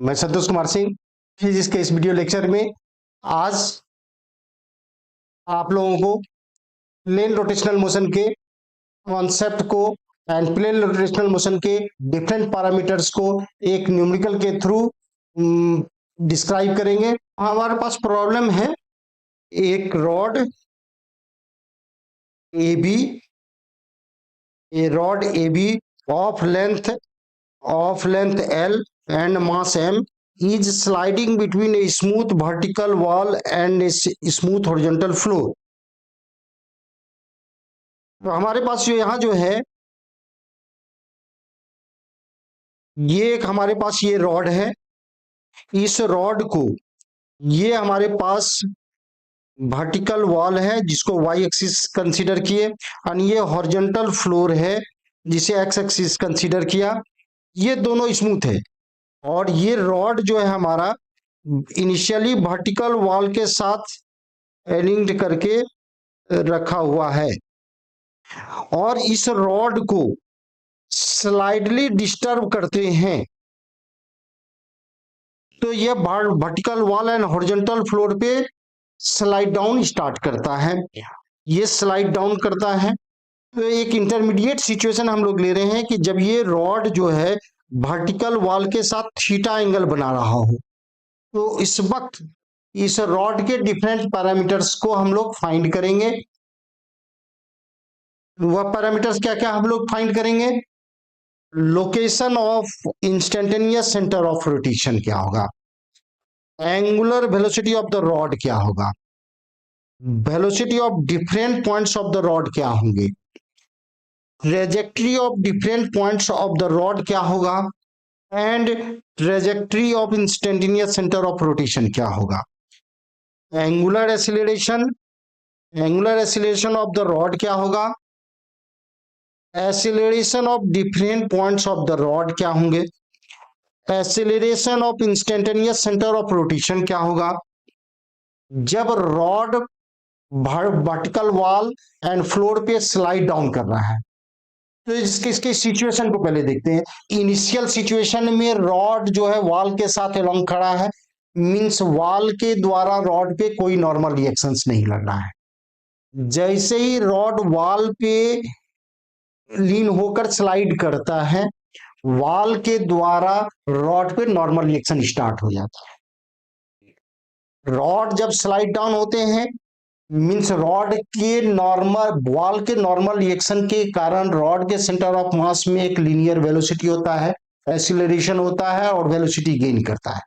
मैं संतोष कुमार सिंह फिजिक्स के इस वीडियो लेक्चर में आज आप लोगों को प्लेन रोटेशनल मोशन के कॉन्सेप्ट को एंड प्लेन रोटेशनल मोशन के डिफरेंट पैरामीटर्स को एक न्यूमेरिकल के थ्रू डिस्क्राइब करेंगे। हमारे पास प्रॉब्लम है एक rod A B of length L and mass M is sliding between a smooth vertical wall and a smooth horizontal floor। तो हमारे पास यहाँ जो है ये एक हमारे पास ये रॉड है। इस रॉड को ये हमारे पास वर्टिकल वॉल है जिसको वाई एक्सिस कंसीडर किए और ये हॉरिजॉन्टल फ्लोर है जिसे एक्स एक्सिस कंसीडर किया। ये दोनों स्मूथ है और ये रॉड जो है हमारा इनिशियली वर्टिकल वॉल के साथ एलिंक्ड करके रखा हुआ है और इस रॉड को स्लाइडली डिस्टर्ब करते हैं तो ये vertical wall and horizontal floor पे स्लाइड डाउन स्टार्ट करता है। ये स्लाइड डाउन करता है तो एक इंटरमीडिएट सिचुएशन हम लोग ले रहे हैं कि जब ये रॉड जो है वर्टिकल वॉल के साथ थीटा एंगल बना रहा हो तो इस वक्त इस रॉड के डिफरेंट पैरामीटर्स को हम लोग फाइंड करेंगे। वह पैरामीटर्स क्या क्या हम लोग फाइंड करेंगे? Location of instantaneous centre of rotation क्या होगा, angular velocity of the rod क्या होगा, velocity of different points of the rod क्या होंगे, trajectory of different points of the rod क्या होगा and trajectory of instantaneous centre of rotation क्या होगा, angular acceleration of the rod क्या होगा, acceleration of different points of the rod क्या होंगे, acceleration of instantaneous centre of rotation क्या होगा जब rod vertical wall and floor पे स्लाइड डाउन कर रहा है। तो इसके सिचुएशन को पहले देखते हैं। इनिशियल सिचुएशन में रॉड जो है वॉल के साथ अलोंग खड़ा है, मींस वॉल के द्वारा रॉड पे कोई नॉर्मल रिएक्शंस नहीं लग रहा है। जैसे ही रॉड वॉल पे लीन होकर स्लाइड करता है वॉल के द्वारा रॉड पे नॉर्मल रिएक्शन स्टार्ट हो जाता है। रॉड जब स्लाइड डाउन होते हैं मींस रॉड के नॉर्मल वॉल के नॉर्मल रिएक्शन के कारण रॉड के सेंटर ऑफ मास में एक लीनियर वेलोसिटी होता है, एक्सीलरेशन होता है और वेलोसिटी गेन करता है।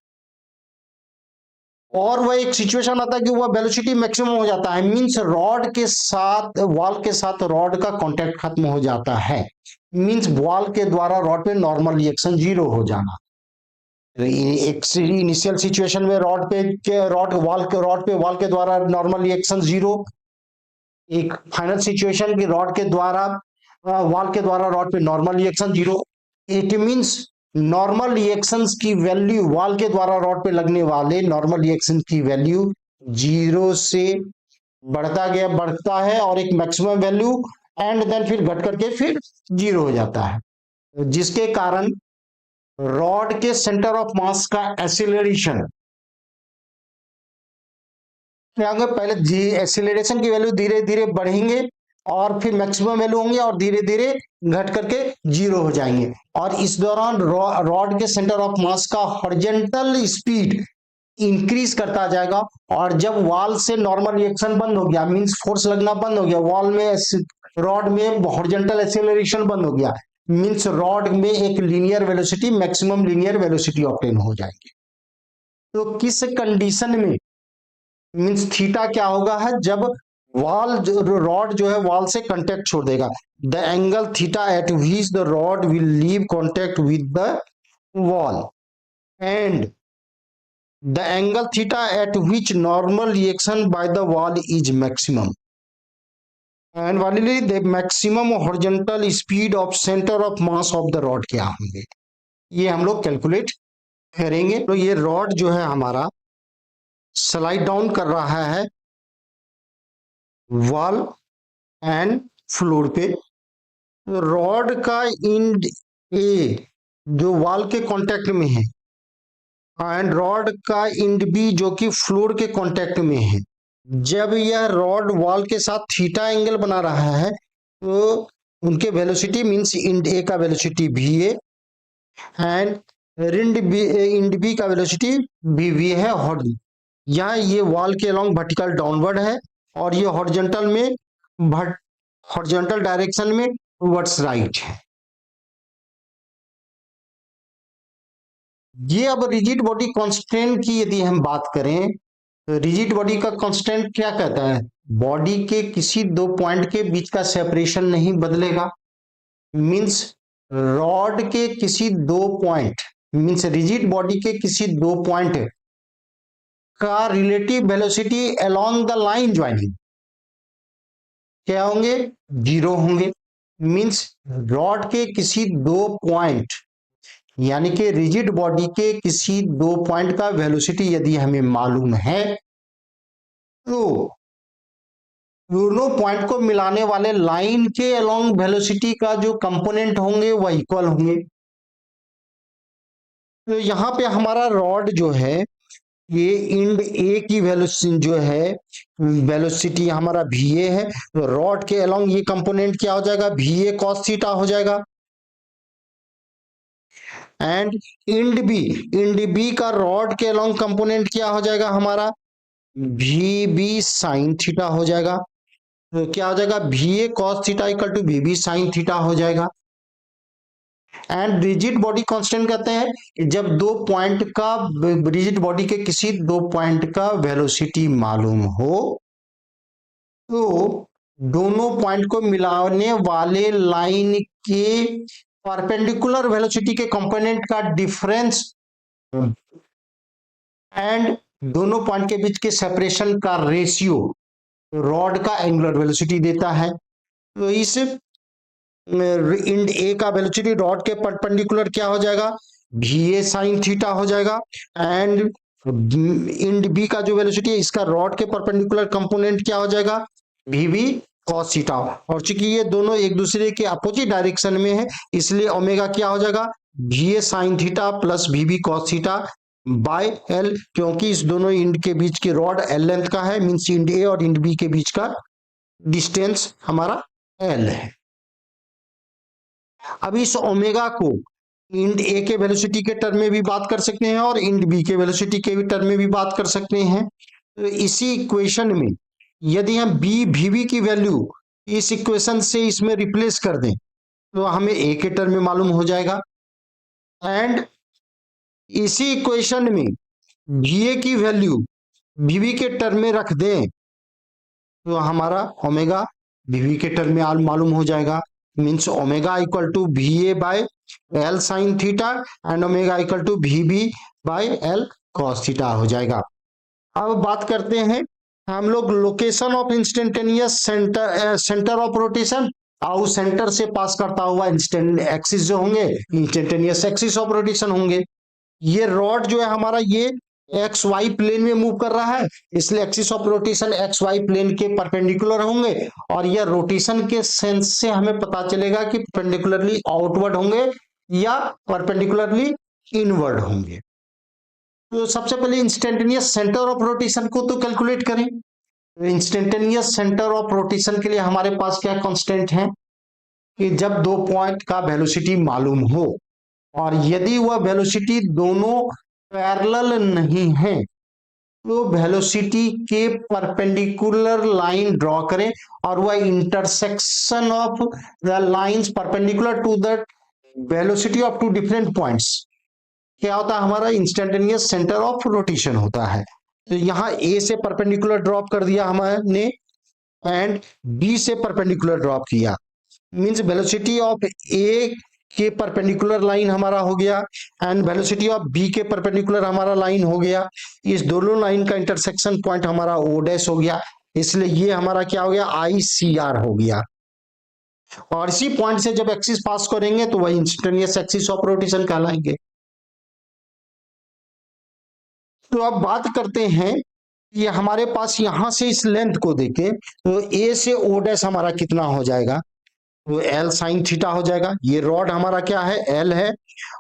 और वह एक सिचुएशन आता है कि वह वेलोसिटी मैक्सिमम हो जाता है, मींस रॉड के साथ वॉल के साथ रॉड का कांटेक्ट खत्म हो जाता है, मींस वॉल के द्वारा रॉड पे नॉर्मल रिएक्शन जीरो हो जाना। एक इनिशियल सिचुएशन में रॉड पे वॉल के द्वारा नॉर्मल रिएक्शन जीरो, एक फाइनल सिचुएशन की रॉड के द्वारा वॉल के द्वारा रॉड पे normal reaction zero. It means normal reactions की वैल्यू वॉल के द्वारा रॉड पे लगने वाले नॉर्मल रिएक्शन की वैल्यू जीरो से बढ़ता है और एक मैक्सिमम वैल्यू एंड देन फिर घट करके फिर जीरो हो जाता है, जिसके कारण रॉड के सेंटर ऑफ मास का एक्सीलरेशन क्या होगा, पहले एक्सीलरेशन की वैल्यू धीरे धीरे बढ़ेंगे और फिर मैक्सिमम वैल्यू होंगे और धीरे धीरे घट करके जीरो हो जाएंगे। और इस दौरान रॉड के सेंटर ऑफ मास का हॉरिजॉन्टल स्पीड इंक्रीज करता जाएगा और जब वॉल से नॉर्मल रिएक्शन बंद हो गया, मींस फोर्स लगना बंद हो गया, वॉल में रॉड में हॉरिजॉन्टल एक्सीलरेशन बंद हो गया, मींस रॉड में एक linear velocity maximum linear velocity obtain हो जाएगी। तो किस कंडीशन में मींस थीटा क्या होगा है जब रॉड जो है वॉल से कांटेक्ट छोड़ देगा, the angle theta at which the rod will leave contact with the wall and the angle theta at which normal reaction by the wall is maximum and finally the maximum horizontal speed of centre of mass of the rod क्या होंगे, ये हम लोग calculate करेंगे। तो ये rod जो है हमारा स्लाइड डाउन कर रहा है वॉल एंड फ्लोर पे, रॉड का इंड ए जो वॉल के कांटेक्ट में है एंड रॉड का इंड बी जो कि फ्लोर के कांटेक्ट में है, जब यह रॉड वॉल के साथ थीटा एंगल बना रहा है तो उनके वेलोसिटी मींस इंड ए का velocity V A and end B का वेलोसिटी वी वी है। यहाँ ये वॉल के अलोंग वर्टिकल डाउनवर्ड है और ये हॉरिजॉन्टल में हॉरिजॉन्टल डायरेक्शन में टुवर्ड्स राइट है। ये अब रिजिड बॉडी कांस्टेंट की यदि हम बात करें तो रिजिड बॉडी का कांस्टेंट क्या कहता है, बॉडी के किसी दो पॉइंट के बीच का सेपरेशन नहीं बदलेगा, मींस रॉड के किसी दो पॉइंट मींस रिजिड बॉडी के किसी दो पॉइंट का relative velocity along the line joining क्या होंगे, जीरो होंगे। मींस रॉड के किसी दो पॉइंट यानी कि रिजिड बॉडी के किसी दो पॉइंट का वेलोसिटी यदि हमें मालूम है तो दोनों पॉइंट को मिलाने वाले लाइन के अलोंग वेलोसिटी का जो कंपोनेंट होंगे वह इक्वल होंगे। तो यहाँ पे हमारा रॉड जो है ये इंड ए की वेलोसिटी जो है वेलोसिटी हमारा वी ए है, तो रॉड के अलोंग ये कंपोनेंट क्या हो जाएगा, वी ए कॉस थीटा हो जाएगा। एंड इंड बी का रॉड के अलोंग कंपोनेंट क्या हो जाएगा हमारा, वी बी साइन थीटा हो जाएगा। तो क्या हो जाएगा, V A cos theta equal to V B sine theta हो जाएगा। एंड रिजिड बॉडी कांस्टेंट कहते हैं जब दो पॉइंट का रिजिड बॉडी के किसी दो पॉइंट का वेलोसिटी मालूम हो तो दोनों पॉइंट को मिलाने वाले लाइन के परपेंडिकुलर वेलोसिटी के कंपोनेंट का डिफरेंस एंड दोनों पॉइंट के बीच के सेपरेशन का रेशियो रॉड का एंगुलर वेलोसिटी देता है। तो इस इंड ए का वेलोसिटी रॉड के परपेंडिकुलर क्या हो जाएगा, वी ए साइन थीटा हो जाएगा। एंड इंड बी का जो वेलोसिटी है इसका रॉड के परपेंडिकुलर कंपोनेंट क्या हो जाएगा, वी बी कॉस थीटा। और चूंकि ये दोनों एक दूसरे के अपोजिट डायरेक्शन में है इसलिए ओमेगा क्या हो जाएगा, V A sine theta plus V B cos theta by L, क्योंकि इस दोनों इंड के बीच की रॉड एल लेंथ का है, मींस इंड ए और इंड बी के बीच का डिस्टेंस हमारा एल है। अब इस ओमेगा को इंड ए के वेलोसिटी के टर्म में भी बात कर सकते हैं और इंड बी के वेलोसिटी के टर्म में भी बात कर सकते हैं। तो इसी इक्वेशन में यदि हम बी वी बी की वैल्यू इस इक्वेशन से इसमें रिप्लेस कर दें तो हमें ए के टर्म में मालूम हो जाएगा। एंड इसी इक्वेशन में वी ए की वैल्यू वी बी के टर्म में रख दें तो हमारा ओमेगा वी बी के टर्म में मालूम हो जाएगा, means omega equal to V A by L sine theta and omega equal to V B by L cos theta हो जाएगा। अब बात करते हैं हम लोग location of instantaneous centre of rotation और सेंटर से पास करता हुआ इंस्टेंट एक्सिस जो होंगे इंस्टेंटेनियस एक्सिस ऑफ रोटेशन होंगे। ये रॉड जो है हमारा ये एक्स वाई प्लेन में मूव कर रहा है इसलिए axis of rotation X Y plane के परपेंडिकुलर होंगे और यह रोटेशन के सेंस से हमें पता चलेगा कि परपेंडिकुलरली आउटवर्ड होंगे या परपेंडिकुलरली इनवर्ड होंगे। तो सबसे पहले इंस्टेंटेनियस सेंटर ऑफ रोटेशन को तो कैलकुलेट करें। इंस्टेंटेनियस सेंटर ऑफ रोटेशन के लिए हमारे पास क्या कांस्टेंट है कि जब दो पॉइंट का वेलोसिटी मालूम हो और यदि वह वेलोसिटी दोनों पैरेलल नहीं है तो वेलोसिटी के परपेंडिकुलर लाइन ड्रॉ करें और वह intersection of the lines perpendicular to the velocity of two different points क्या होता है, हमारा इंस्टेंटेनियस सेंटर ऑफ रोटेशन होता है। तो यहाँ ए से परपेंडिकुलर ड्रॉप कर दिया हमने एंड बी से परपेंडिकुलर ड्रॉप किया, मींस वेलोसिटी ऑफ ए के परपेंडिकुलर लाइन हमारा हो गया एंड वेलोसिटी ऑफ बी के परपेंडिकुलर हमारा लाइन हो गया। इस दोनों लाइन का इंटरसेक्शन पॉइंट हमारा ओ डैश हो गया इसलिए ये हमारा क्या हो गया, आई सी आर हो गया। और इसी पॉइंट से जब एक्सिस पास करेंगे तो वही इंस्टेंटेनियस एक्सिस ऑफ रोटेशन कहलाएंगे। तो अब बात करते हैं ये हमारे पास यहां से इस लेंथ को देखें तो ए से ओ डैश हमारा कितना हो जाएगा, तो एल साइन थीटा हो जाएगा। ये रॉड हमारा क्या है, एल है,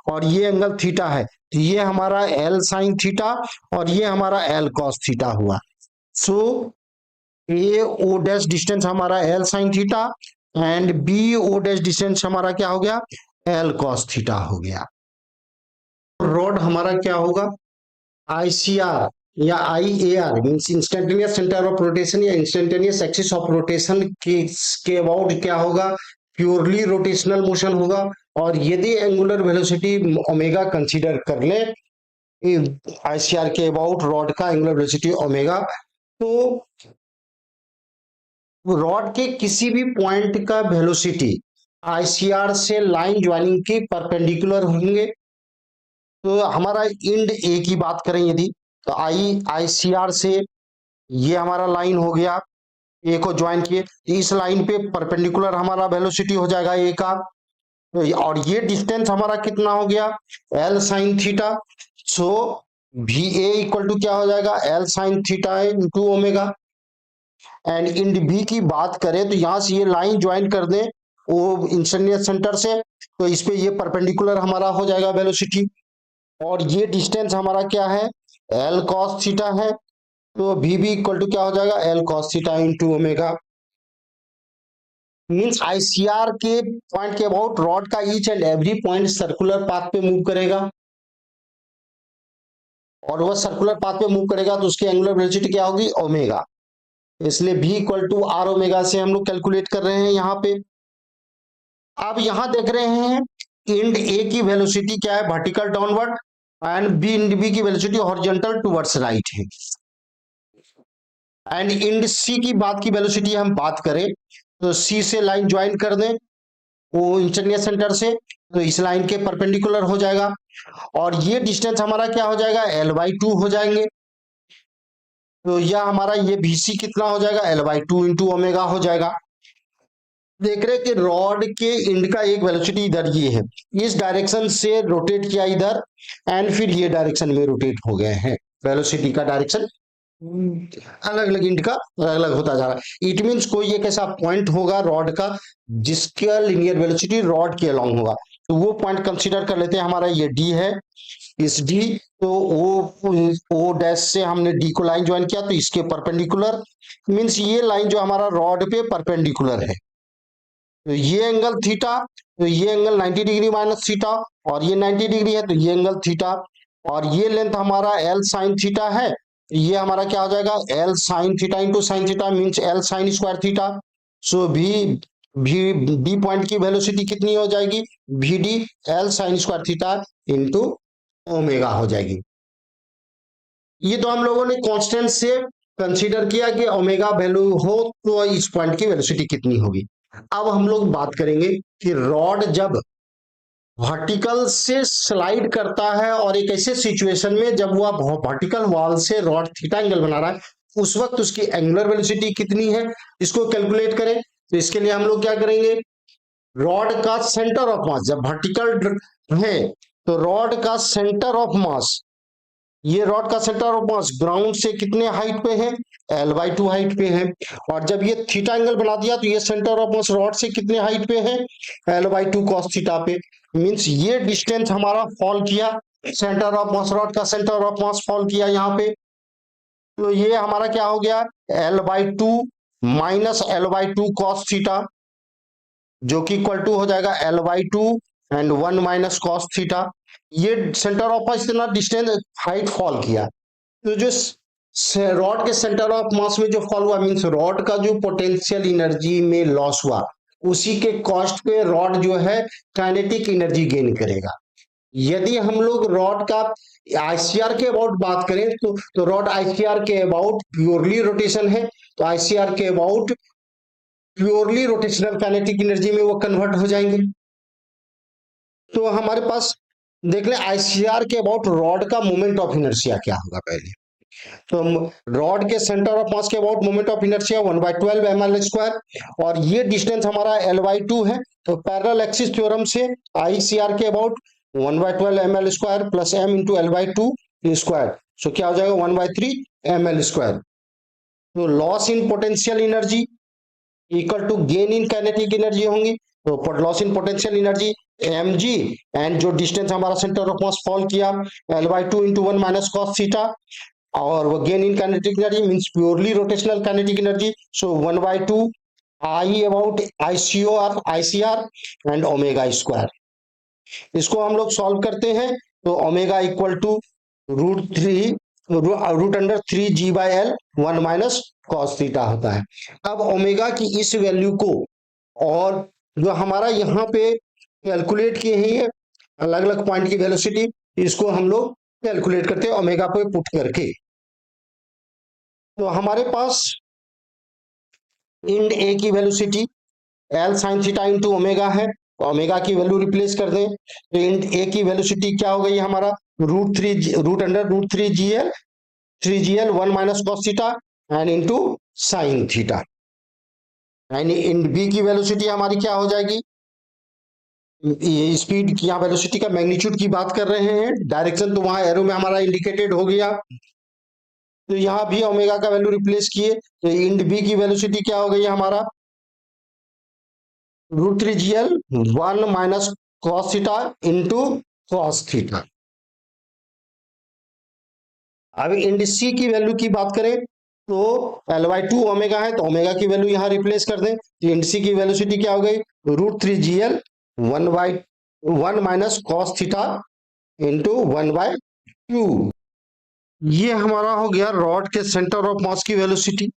और ये एंगल थीटा है, तो ये हमारा एल साइन थीटा और ये हमारा एल कॉस थीटा हुआ। So A O dash distance हमारा L sine theta and B O dash distance हमारा क्या हो गया, एल कॉस थीटा हो गया। रॉड हमारा क्या होगा, आईसीआर या IAR means instantaneous centre of rotation या इंस्टेंटेनियस एक्सिस ऑफ रोटेशन के अबाउट क्या होगा, प्योरली रोटेशनल मोशन होगा। और यदि एंगुलर वेलोसिटी ओमेगा कंसीडर कर ले आईसीआर के अबाउट रॉड का एंगुलर वेलोसिटी ओमेगा, तो रॉड के किसी भी पॉइंट का वेलोसिटी आईसीआर से लाइन ज्वाइनिंग के परपेंडिकुलर होंगे। तो हमारा इंड ए की बात करें यदि, तो आईसीआर से ये हमारा लाइन हो गया, ए को ज्वाइन किए, इस लाइन पे परपेंडिकुलर हमारा वेलोसिटी हो जाएगा ए का, और ये डिस्टेंस हमारा कितना हो गया, L sine theta. So V A equal to क्या हो जाएगा, L sine theta into omega. And end B की बात करें तो यहां से ये लाइन ज्वाइन कर दें वो इंस्टेंटेनियस सेंटर से, तो इस पे ये परपेंडिकुलर हमारा हो जाएगा वेलोसिटी, और ये डिस्टेंस हमारा क्या है, एल कॉस थीटा है। तो वी बी इक्वल टू क्या हो जाएगा, L cos theta into omega. Means ICR के पॉइंट के अबाउट रॉड का each and every point circular path पे मूव करेगा, और वह सर्कुलर पाथ पे मूव करेगा तो उसकी एंगुलर वेलोसिटी क्या होगी, ओमेगा। इसलिए v equal to R omega से हम लोग कैलकुलेट कर रहे हैं यहाँ पे। अब यहां देख रहे हैं इंड ए की वेलोसिटी क्या है, vertical downward, and B end B की वेलोसिटी हॉरिजॉन्टल टुवर्ड्स राइट है। एंड इंड सी की बात की वेलोसिटी हम बात करें तो सी से लाइन ज्वाइन कर दें वो इंस्टेंटेनियस सेंटर से, तो इस लाइन के परपेंडिकुलर हो जाएगा, और ये डिस्टेंस हमारा क्या हो जाएगा, एल बाई टू हो जाएंगे। तो यह हमारा ये बीसी कितना हो जाएगा, L by two into omega हो जाएगा। देख रहे कि रॉड के इंड का एक वेलोसिटी इधर ये है, इस डायरेक्शन से रोटेट किया इधर, एंड फिर ये डायरेक्शन में रोटेट हो गए हैं, वेलोसिटी का डायरेक्शन अलग अलग इंड का अलग अलग होता जा रहा है। इट मींस कोई एक ऐसा पॉइंट होगा रॉड का जिसका लिनियर वेलोसिटी रॉड के अलोंग होगा, तो वो पॉइंट कंसीडर कर लेते हैं, हमारा ये डी है, इस डी, तो ओ डैश से हमने डी को लाइन ज्वाइन किया तो इसके परपेंडिकुलर, मींस ये लाइन जो हमारा रॉड पे परपेंडिकुलर है, तो ये एंगल थीटा, तो ये एंगल 90 डिग्री माइनस थीटा, और ये 90 डिग्री है तो ये एंगल थीटा, और ये लेंथ हमारा एल साइन थीटा है, ये हमारा क्या हो जाएगा, L sine theta into sine theta means L sine square theta. So भी डी पॉइंट की वेलोसिटी कितनी हो जाएगी, V D L sine square theta into omega हो जाएगी। ये तो हम लोगों ने कांस्टेंट से कंसीडर किया कि ओमेगा वैल्यू हो तो इस पॉइंट की वेलोसिटी कितनी होगी। अब हम लोग बात करेंगे कि रॉड जब वर्टिकल से स्लाइड करता है और एक ऐसे सिचुएशन में जब वह वर्टिकल वॉल से रॉड थीटा एंगल बना रहा है, उस वक्त उसकी एंगुलर वेलोसिटी कितनी है, इसको कैलकुलेट करें। तो इसके लिए हम लोग क्या करेंगे, रॉड का सेंटर ऑफ मास जब वर्टिकल है तो रॉड का सेंटर ऑफ मास, ये रॉड का सेंटर ऑफ मास ग्राउंड से कितने हाइट पे है, एल बाई टू हाइट पे है, और जब ये थीटा एंगल बना दिया तो ये सेंटर ऑफ मास रॉड से कितने हाइट पे है, L by two cos theta पे। मींस ये डिस्टेंस हमारा फॉल किया, सेंटर ऑफ मास रॉड का सेंटर ऑफ मास फॉल किया यहाँ पे, तो ये हमारा क्या हो गया, L by two minus L by two cos theta, जो कि इक्वल टू हो जाएगा L by two and one minus cos theta. ये सेंटर ऑफ मास इतना डिस्टेंस हाइट फॉल किया, तो जो रॉड के सेंटर ऑफ मास में जो फॉल हुआ मींस रॉड का जो पोटेंशियल एनर्जी में लॉस हुआ उसी के कॉस्ट पे रॉड जो है काइनेटिक एनर्जी गेन करेगा। यदि हम लोग रॉड का आईसीआर के अबाउट बात करें तो रॉड आईसीआर के अबाउट प्योरली रोटेशन है, तो आईसीआर के about purely rotational kinetic energy में वो कन्वर्ट हो जाएंगे। तो हमारे पास देख ले आईसीआर के अबाउट रॉड का मोमेंट ऑफ इनर्शिया क्या होगा पहले, तो रॉड के सेंटर ऑफ मास के about moment of inertia 1/12 ml square, और ये डिस्टेंस हमारा L/2 है, तो पैरेलल एक्सिस थ्योरम से आईसीआर के about 1/12 ml square plus m into L/2 square, so क्या हो जाएगा 1/3 ml स्क्वायर। तो loss in potential energy equal to gain in kinetic energy होंगी, तो loss in potential energy mg, and जो distance हमारा सेंटर ऑफ मास फॉल किया L/2 into 1 minus cos theta, और वो gain in kinetic energy means purely rotational kinetic energy, so 1/2 I about ICR and omega square. इसको हम लोग solve करते हैं तो omega equal to √3g/L 1 minus cos theta होता है। अब ओमेगा की इस वैल्यू को, और जो हमारा यहाँ पे कैलकुलेट किए हैं अलग अलग पॉइंट की वेलोसिटी, इसको हम लोग कैलकुलेट करते हैं ओमेगा पे पुट करके। तो हमारे पास इंड ए की velocity L sign theta into omega है, तो ओमेगा की वैल्यू रिप्लेस कर दें, तो इंड ए की वेलोसिटी क्या हो गई हमारा √3 3gl 1 minus cos theta and into sine theta. And end B की वेलोसिटी हमारी क्या हो जाएगी, ये स्पीड की, यहाँ वेलोसिटी का मैग्नीट्यूड की बात कर रहे हैं, डायरेक्शन तो वहां एरो में हमारा इंडिकेटेड हो गया, तो यहाँ भी ओमेगा का वैल्यू रिप्लेस किए, तो इंड बी की वेलोसिटी क्या हो गई हमारा √3gl 1 minus cos theta into cos theta. अब इंड सी की वैल्यू की बात करें तो L/2 ओमेगा है, तो ओमेगा की वैल्यू यहाँ रिप्लेस कर दें, तो इंड सी की वेलोसिटी क्या हो गई √3gl 1 minus cos theta into 1/2। ये हमारा हो गया रॉड के सेंटर ऑफ मास की वेलोसिटी,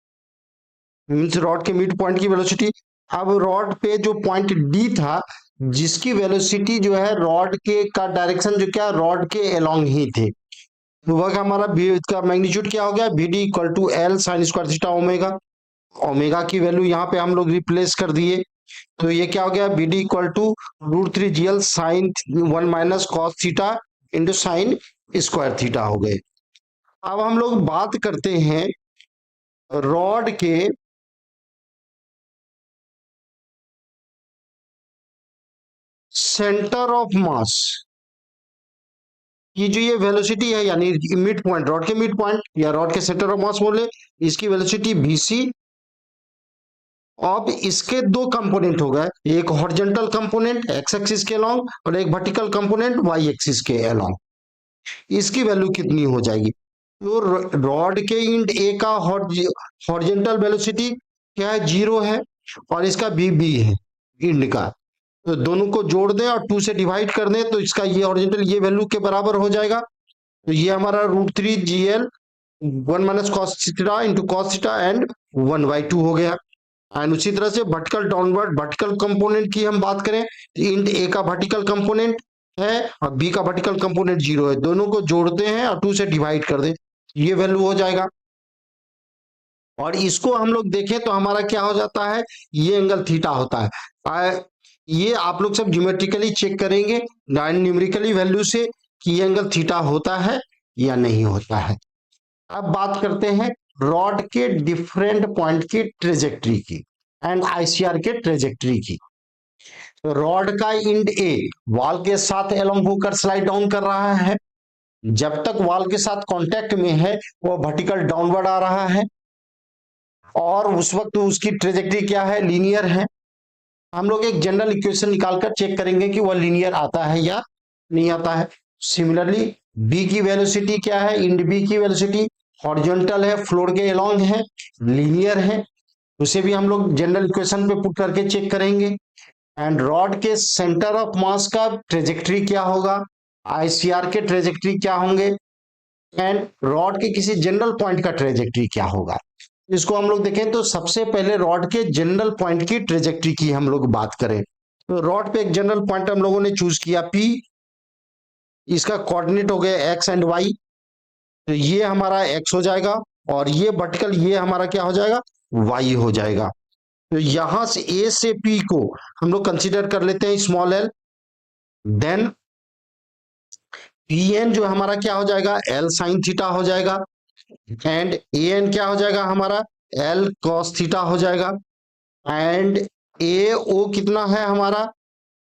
मीन्स रॉड के मिड पॉइंट की वेलोसिटी। अब रॉड पे जो पॉइंट डी था, जिसकी वेलोसिटी जो है रॉड के का डायरेक्शन जो क्या रॉड के अलोंग ही थे, तो वह हमारा का मैग्नीट्यूड क्या हो गया BD equal to L sine square theta omega. Omega की वैल्यू यहाँ पे हम लोग रिप्लेस कर दिए, तो ये क्या हो गया BD equal to √3gl sine 1 minus cos theta into sine square theta हो गए। अब हम लोग बात करते हैं रॉड के सेंटर ऑफ मास की जो ये वेलोसिटी है, यानी मिड पॉइंट, रॉड के मिड पॉइंट या रॉड के सेंटर ऑफ मास बोले, इसकी वेलोसिटी BC। अब इसके दो कंपोनेंट हो गए, एक हॉरिजॉन्टल कंपोनेंट x एक्सिस के अलोंग और एक वर्टिकल कंपोनेंट y एक्सिस के अलोंग। इसकी वैल्यू कितनी हो जाएगी, तो रॉड के इंड ए का हॉरिजॉन्टल वेलोसिटी क्या है 0 है, और इसका BB है इंड का, तो दोनों को जोड़ दें और 2 से डिवाइड कर दें, तो इसका ये हॉरिजॉन्टल ये वैल्यू के बराबर हो जाएगा, तो ये हमारा √3gl 1 minus cos theta into cos theta and 1/2 हो गया। एंड उसी तरह से वर्टिकल डाउनवर्ड वर्टिकल कंपोनेंट की हम बात करें, इंड ए का वर्टिकल कंपोनेंट है और बी का वर्टिकल कंपोनेंट 0 है, दोनों को जोड़ते हैं और 2 से डिवाइड कर दें, ये वैल्यू हो जाएगा। और इसको हम लोग देखें तो हमारा क्या हो जाता है, ये एंगल थीटा होता है। ये आप लोग सब ज्योमेट्रिकली चेक करेंगे न्यूमेरिकली वैल्यू से कि ये एंगल थीटा होता है या नहीं होता है। अब बात करते हैं रॉड के डिफरेंट पॉइंट की ट्रेजेक्ट्री की एंड ICR के ट्रेजेक्ट्री की। तो रॉड का इंड ए वॉल के साथ एलोंग होकर स्लाइड डाउन कर रहा है, जब तक वॉल के साथ कांटेक्ट में है वो वर्टिकल डाउनवर्ड आ रहा है, और उस वक्त उसकी ट्रेजेक्ट्री क्या है लीनियर है। हम लोग एक जनरल इक्वेशन निकालकर चेक करेंगे कि वह लीनियर आता है या नहीं आता है। सिमिलरली बी की वेलोसिटी क्या है, इंड बी की वेलोसिटी हॉरिजॉन्टल है, फ्लोर के अलोंग है, लीनियर है, उसे भी हम लोग जनरल इक्वेशन पे पुट करके चेक करेंगे। एंड रॉड के सेंटर ऑफ मास का ट्रेजेक्ट्री क्या होगा, ICR के ट्रेजेक्ट्री क्या होंगे, एंड रॉड के किसी जनरल पॉइंट का ट्रेजेक्ट्री क्या होगा। इसको हम लोग देखें तो सबसे पहले रॉड के जनरल पॉइंट की ट्रेजेक्ट्री की हम लोग बात करें, तो रॉड पे एक जनरल पॉइंट हम लोगों ने चूज किया P, इसका कोऑर्डिनेट हो गया x एंड y, तो ये हमारा x हो जाएगा और ये वर्टिकल ये हमारा क्या हो जाएगा y हो जाएगा। तो यहां से A से P को हम लोग कंसीडर कर लेते हैं स्मॉल l, देन PN जो हमारा क्या हो जाएगा L साइन थीटा हो जाएगा, एंड AN क्या हो जाएगा हमारा L कॉस थीटा हो जाएगा, एंड AO कितना है हमारा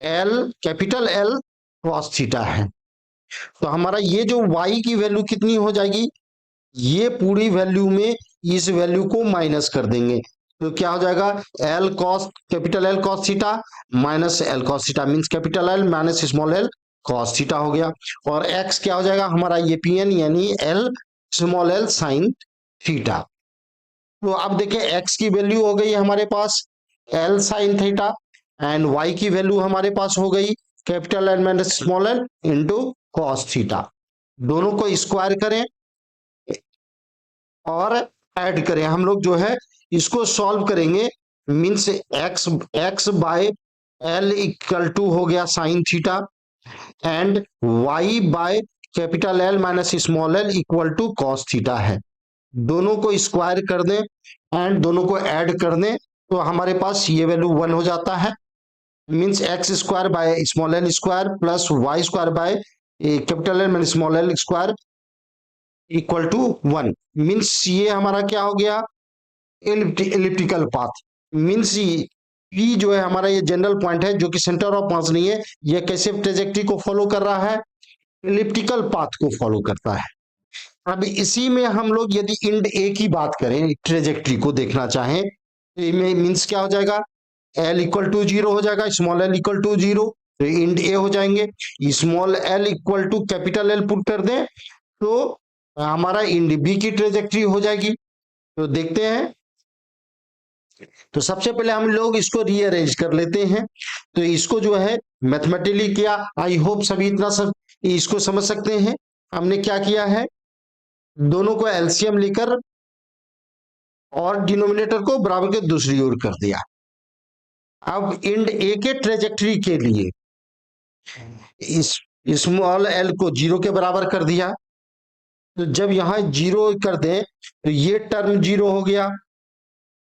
L capital L cos theta है। तो हमारा ये जो y की वैल्यू कितनी हो जाएगी, ये पूरी वैल्यू में इस वैल्यू को माइनस कर देंगे, तो क्या हो जाएगा, L cos capital L cos theta minus L cos theta, means capital L minus small L cos theta हो गया। और एक्स क्या हो जाएगा हमारा, ये पी एन यानी L small L sine theta. तो अब देखिए एक्स की वैल्यू हो गई हमारे पास L sine theta, and Y की वैल्यू हमारे पास हो गई capital L minus small L into cos theta. दोनों को स्क्वायर करें और ऐड करें, हम लोग जो है इसको सॉल्व करेंगे, means X X by L equal to हो गया sine theta, and Y by capital L minus small L equal to cos theta है। दोनों को स्क्वायर कर दें एंड दोनों को ऐड कर दें, तो हमारे पास ये वैल्यू 1 हो जाता है, means X square by small L square plus Y square by capital L minus small L square equal to 1। मीन्स ये हमारा क्या हो गया, एलिप्टिकल पाथ। मीन्स पी जो है हमारा ये जनरल पॉइंट है जो कि सेंटर ऑफ मास नहीं है, ये कैसे ट्रेजेक्ट्री को फॉलो कर रहा है, एलिप्टिकल पाथ को फॉलो करता है। अब इसी में हम लोग यदि इंड ए की बात करें, ट्रेजेक्ट्री को देखना चाहें, तो इसमें मीन्स क्या हो जाएगा, एल इक्वल टू 0 हो जाएगा, स्मॉल एल इक्वल टू 0, तो इंड ए हो जाएंगे। Small L equal to capital L put कर दें तो हमारा इंड बी की ट्रेजेक्ट्री हो जाएगी। तो देखते हैं, तो सबसे पहले हम लोग इसको रीअरेंज कर लेते हैं। तो इसको जो है मैथमेटिकली किया, आई होप सभी इतना सब इसको समझ सकते हैं। हमने क्या किया है, दोनों को एलसीएम लेकर और डिनोमिनेटर को बराबर के दूसरी ओर कर दिया। अब इंड ए के ट्रेजेक्ट्री के लिए इस स्मॉल एल को 0 के बराबर कर दिया, तो जब यहां 0 कर दें तो ये टर्म 0 हो गया,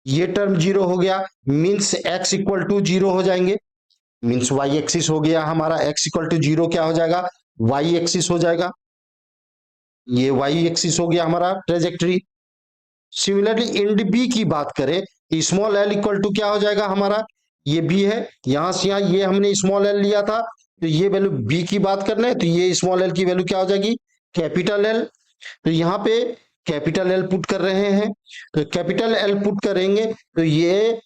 ये टर्म 0 हो गया, मीन्स x इक्वल टू 0 हो जाएंगे, मीन्स y एक्सिस हो गया हमारा, x इक्वल टू 0 क्या हो जाएगा, y एक्सिस हो जाएगा, ये y एक्सिस हो गया हमारा ट्रेजेक्ट्री। सिमिलरली इंड बी की बात करें, स्मॉल एल इक्वल टू क्या हो जाएगा हमारा, ये बी है, यहां से यहां ये हमने स्मॉल एल लिया था, तो ये वैल्यू बी की बात कर रहे हैं, तो ये स्मॉल एल की वैल्यू क्या हो जाएगी, कैपिटल एल। तो यहाँ पे कैपिटल एल पुट कर रहे हैं, तो कैपिटल एल पुट करेंगे तो ये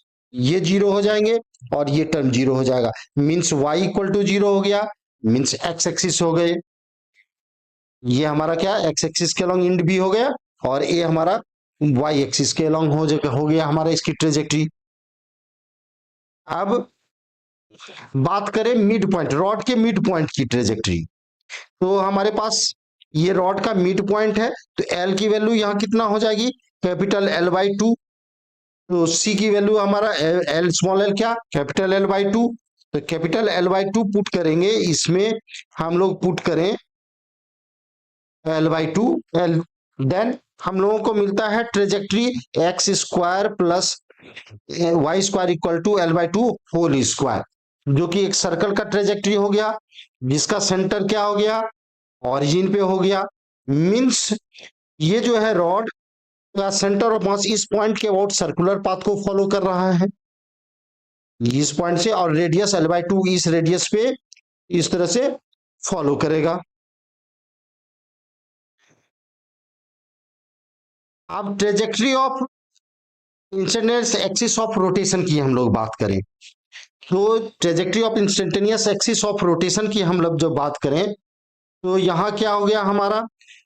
0 हो जाएंगे और ये टर्म 0 हो जाएगा, मीन्स y इक्वल टू 0 हो गया, मीन्स x एक्सिस हो गए, ये हमारा क्या x एक्सिस के अलोंग इंड बी हो गया, और ये हमारा y एक्सिस के अलोंग हो गया हमारा इसकी ट्रेजेक्ट्री। अब बात करें मिड पॉइंट, रॉड के मिड पॉइंट की ट्रेजेक्ट्री, तो हमारे पास ये रॉड का मिड पॉइंट है, तो एल की वैल्यू यहाँ कितना हो जाएगी, कैपिटल एल बाई 2, तो सी की वैल्यू हमारा एल स्मॉल एल क्या, कैपिटल एल बाई 2, तो कैपिटल एल बाई 2 पुट करेंगे, इसमें हम लोग पुट करें एल बाई 2 एल, देन हम लोगों को मिलता है trajectory X square plus Y square equal to L by 2 whole square, जो कि एक सर्कल का ट्रेजेक्ट्री हो गया, जिसका सेंटर क्या हो गया, ऑरिजिन पे हो गया। मींस ये जो है रॉड का सेंटर ऑफ मास इस पॉइंट के अबाउट सर्कुलर पाथ को फॉलो कर रहा है, इस पॉइंट से, और रेडियस एल बाई 2 इस रेडियस पे इस तरह से फॉलो करेगा। अब trajectory of instantaneous axis of rotation की हम लोग बात करें, तो trajectory of instantaneous axis of rotation की हम लोग जब बात करें, तो यहाँ क्या हो गया हमारा,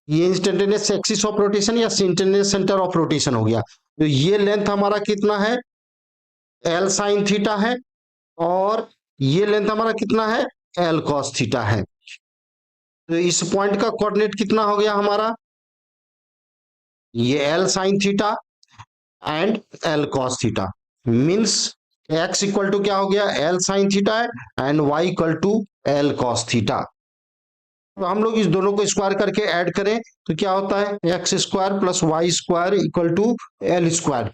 ये इंस्टेंटेनियस एक्सिस ऑफ रोटेशन या इंस्टेंटेनियस सेंटर ऑफ रोटेशन हो गया, तो ये लेंथ हमारा कितना है, एल साइन थीटा है, और ये लेंथ हमारा कितना है, एल कॉस थीटा है। तो इस पॉइंट का कोऑर्डिनेट कितना हो गया हमारा, ये L sine theta and L cos theta, means x equal to क्या हो गया, एल साइन थीटा है, and y equal to L cos theta. तो हम लोग इस दोनों को स्क्वायर करके ऐड करें तो क्या होता है, X square plus Y square equal to L square,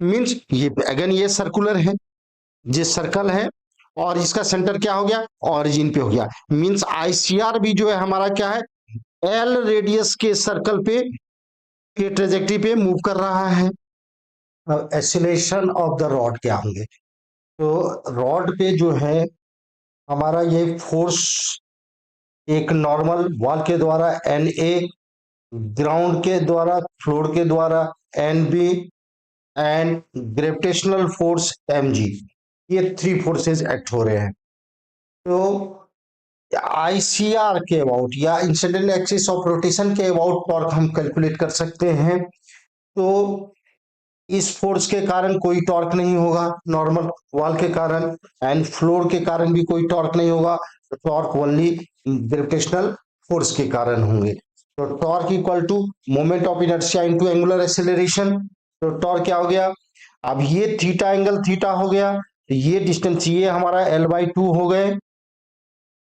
means ये अगेन ये सर्कुलर है, ये सर्कल है, और इसका सेंटर क्या हो गया, ऑरिजिन पे हो गया, मीन्स आईसीआर भी जो है हमारा क्या है, एल रेडियस के सर्कल पे के ट्रेजेक्ट्री पे मूव कर रहा है। एक्सीलरेशन ऑफ द रॉड क्या होंगे, तो रॉड पे जो है हमारा ये फोर्स एक नॉर्मल वॉल के द्वारा एन ए, ग्राउंड के द्वारा फ्लोर के द्वारा N B, and gravitational force mg, ये 3 फोर्सेस एक्ट हो रहे हैं। तो आईसीआर के अबाउट या इंसिडेंट एक्सिस ऑफ रोटेशन के अबाउट टॉर्क हम कैलकुलेट कर सकते हैं। तो इस फोर्स के कारण कोई टॉर्क नहीं होगा नॉर्मल वॉल के कारण, एंड फ्लोर के कारण भी कोई टॉर्क नहीं होगा, तो टॉर्क ओनली ग्रेविटेशनल फोर्स के कारण होंगे। तो torque equal to moment of inertia into angular acceleration. तो टॉर्क क्या हो गया, अब ये थीटा एंगल थीटा हो गया, तो ये डिस्टेंस ये हमारा l/2 हो गए,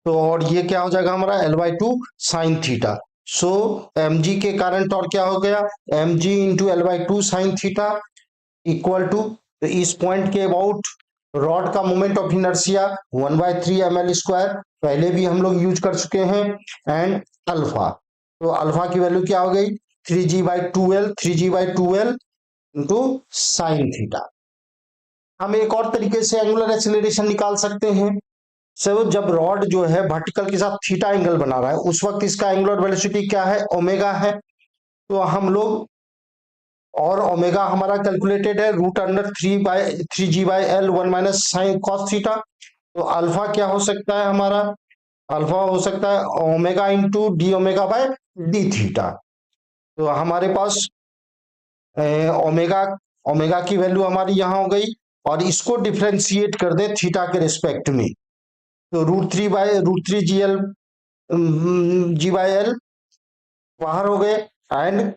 तो और ये क्या हो जाएगा हमारा l/2 साइन थीटा। सो mg के कारण टॉर्क क्या हो गया, mg into l/2 sine theta equal to, तो इस पॉइंट के अबाउट रॉड का मोमेंट ऑफ इनर्शिया 1/3 ml², पहले भी हम लोग यूज कर चुके हैं, एंड अल्फा, तो अल्फा की वैल्यू क्या हो गई 3g/2l इंटू साइन थीटा। हम एक और तरीके से एंगुलर एक्सीलरेशन निकाल सकते हैं। सर जब रॉड जो है वर्टिकल के साथ थीटा एंगल बना रहा है उस वक्त इसका एंगुलर वेलोसिटी क्या है, ओमेगा है। तो हम लोग, और ओमेगा हमारा कैलकुलेटेड है √3g/l 1 minus sine cos theta. तो अल्फा क्या हो सकता है हमारा, अल्फा हो सकता है omega into D omega by D theta. तो हमारे पास ओमेगा ओमेगा की वैल्यू हमारी यहां हो गई, और इसको डिफ्रेंशिएट कर दे थीटा के रिस्पेक्ट में, तो √3g/l बाहर हो गए, एंड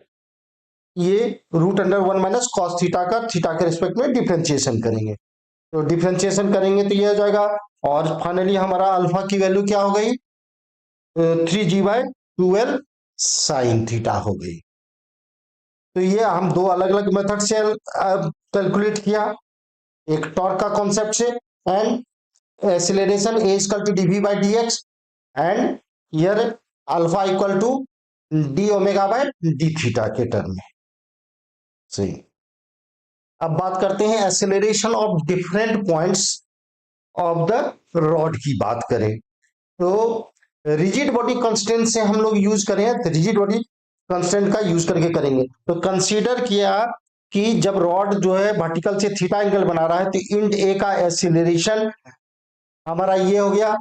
ये √1 माइनस कॉस थीटा का थीटा के रिस्पेक्ट में डिफ्रेंशिएशन करेंगे, तो डिफ्रेंशिएशन करेंगे तो ये हो जाएगा, और फाइनली हमारा अल्फा की वैल्यू क्या हो गई 3g/2l साइन थीटा हो गई। तो ये हम दो अलग अलग मेथड से कैलकुलेट किया, एक टॉर्क का कॉन्सेप्ट से, and acceleration a equal to dv/dx, and here alpha equal to D omega by D theta के टर्म में। सही, अब बात करते हैं acceleration of different points of the rod की बात करें, तो रिजिड बॉडी कांस्टेंट से हम लोग यूज करें, तो रिजिड बॉडी कांस्टेंट का यूज करके करेंगे। तो कंसीडर किया कि जब रॉड जो है वर्टिकल से थीटा एंगल बना रहा है, तो इंड ए का एक्सीलरेशन हमारा ये हो गया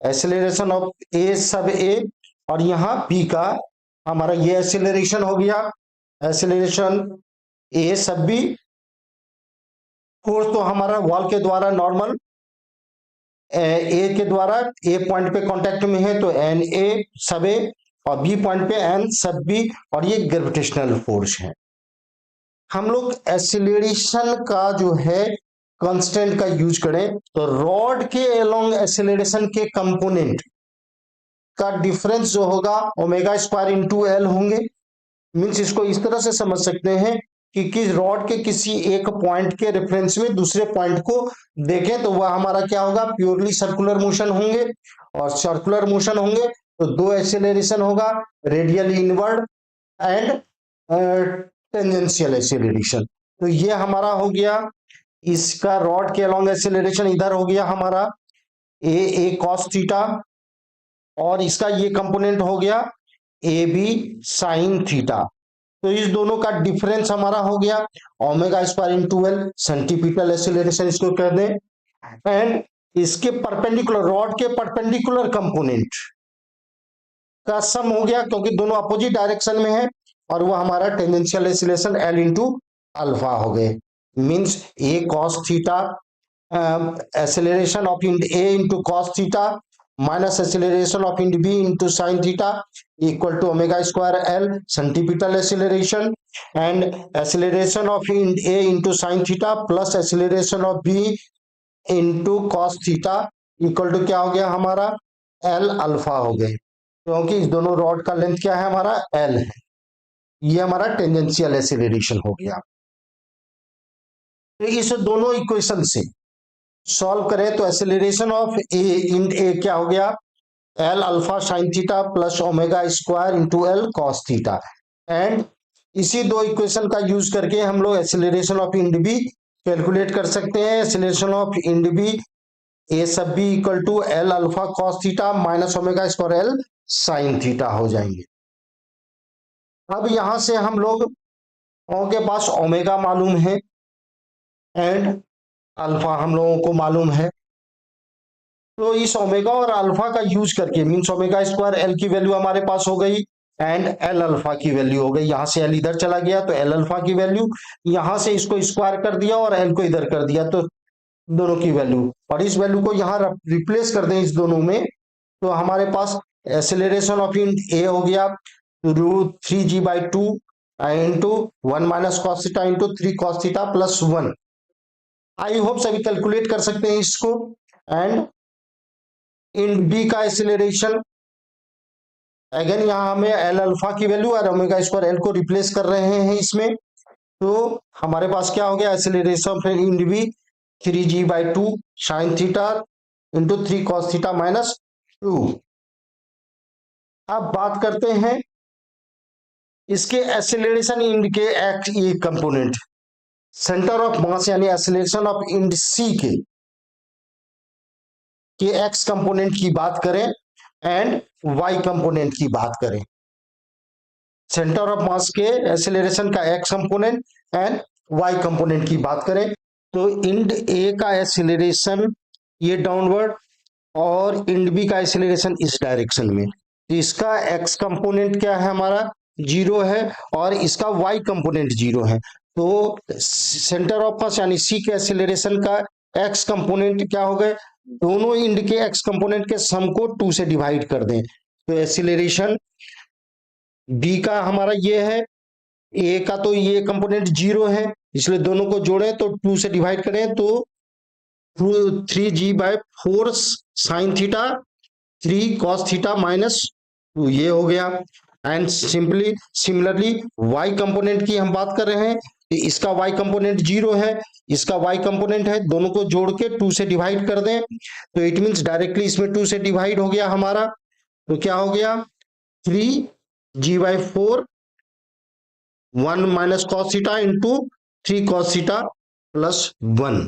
एक्सीलरेशन ऑफ ए सब ए, और यहाँ बी का हमारा ये एक्सीलरेशन हो गया एक्सीलरेशन ए सब बी। फोर्स तो हमारा वॉल के द्वारा नॉर्मल ए के द्वारा ए पॉइंट पे कांटेक्ट में है, तो एन ए सब ए, और बी पॉइंट पे एन सब बी, और ये ग्रेविटेशनल फोर्स है। हम लोग एक्सीलरेशन का जो है कांस्टेंट का यूज करें, तो रॉड के अलोंग एक्सीलरेशन के कंपोनेंट का डिफरेंस जो होगा ओमेगा² इंटू एल होंगे। मीन्स इसको इस तरह से समझ सकते हैं कि रॉड के किसी एक पॉइंट के रेफरेंस में दूसरे पॉइंट को देखें तो वह हमारा क्या होगा प्योरली सर्कुलर मोशन होंगे, और सर्कुलर मोशन होंगे तो दो एक्सेलरेशन होगा, radially inward and tangential acceleration. तो ये हमारा हो गया इसका रॉड के अलोंग एक्सेलरेशन, इधर हो गया हमारा ए कॉस थीटा, और इसका ये कंपोनेंट हो गया ए बी साइन थीटा। तो इस दोनों का डिफरेंस हमारा हो गया ओमेगा² इंटू एल, सेंटीपिटल एक्सेलरेशन इसको कह दें, एंड इसके परपेंडिकुलर रॉड के परपेंडिकुलर कंपोनेंट का सम हो गया, क्योंकि दोनों अपोजिट डायरेक्शन में है, और वो हमारा tangential acceleration L into alpha हो गए। Means A cos theta acceleration of end A into cos theta minus acceleration of end B into sine theta equal to ओमेगा² L centripetal acceleration, and acceleration of end A into sine theta plus acceleration of B into cos theta equal to क्या हो गया हमारा L alpha हो गए, क्योंकि इस दोनों रॉड का लेंथ क्या है हमारा एल है। ये हमारा टेंजेंशियल एक्सेलरेशन हो गया। तो इस दोनों इक्वेशन से सॉल्व करें तो acceleration of A end A क्या हो गया L alpha sine theta plus omega into L cos theta, and इसी दो इक्वेशन का यूज करके हम लोग acceleration of end B calculate कर सकते हैं। Acceleration of end B A sub B equal to L alpha cos theta minus omega L sine theta हो जाएंगे। अब यहां से हम लोग के पास ओमेगा मालूम है एंड अल्फा हम लोगों को मालूम है। तो इस ओमेगा और अल्फा का यूज करके मीन्स ओमेगा स्क्वायर एल की वैल्यू हमारे पास हो गई एंड एल अल्फा की वैल्यू हो गई। यहां से एल इधर चला गया तो एल अल्फा की वैल्यू, यहां से इसको स्क्वायर कर दिया और एल को इधर कर दिया तो दोनों की वैल्यू, और इस वैल्यू को यहाँ रिप्लेस कर दें इस दोनों में तो हमारे पास एक्सेलरेशन ऑफ ए हो गया √3g/2 into 1 - cos θ into 3 cos θ plus 1। I hope सभी कैलकुलेट कर सकते हैं इसको। एंड इन बी का एक्सेलरेशन अगेन यहाँ हमें एल अल्फा की वैल्यू और ओमेगा स्क्वायर एल को रिप्लेस कर रहे हैं इसमें, तो हमारे पास क्या हो गया acceleration end B 3g/2 sin θ into 3 cos θ -2। अब बात करते हैं इसके एक्सेलरेशन इंड के एक्ट ई कंपोनेंट, सेंटर ऑफ मास यानी एक्सेलरेशन ऑफ इंड सी के एक्स कंपोनेंट की बात करें एंड वाई कंपोनेंट की बात करें। सेंटर ऑफ मास के एक्सेलरेशन का X component and Y component की बात करें तो इंड ए का एक्सेलरेशन ये डाउनवर्ड और इंड बी का एक्सेलरेशन इस डायरेक्शन में, तो इसका एक्स कंपोनेंट क्या है हमारा 0 है और इसका वाई कंपोनेंट 0 है। तो सेंटर ऑफ मास यानी सी के एक्सेलरेशन का एक्स कंपोनेंट क्या हो गए, दोनों इंड के एक्स कंपोनेंट के सम को 2 से डिवाइड कर दें तो एक्सेलरेशन बी का हमारा ये है, ए का तो ये कंपोनेंट 0 है इसलिए दोनों को जोड़ें तो 2 से डिवाइड करें तो 3g/4 sin θ 3 cos θ -2 ये हो गया। एंड सिमिलरली y कंपोनेंट की हम बात कर रहे हैं, इसका y कंपोनेंट 0 है इसका y कंपोनेंट है, दोनों को जोड़ के 2 से डिवाइड कर दें तो इट मींस डायरेक्टली इसमें 2 से डिवाइड हो गया हमारा, तो क्या हो गया 3g/4 1 - cos θ into 3 cos θ plus 1।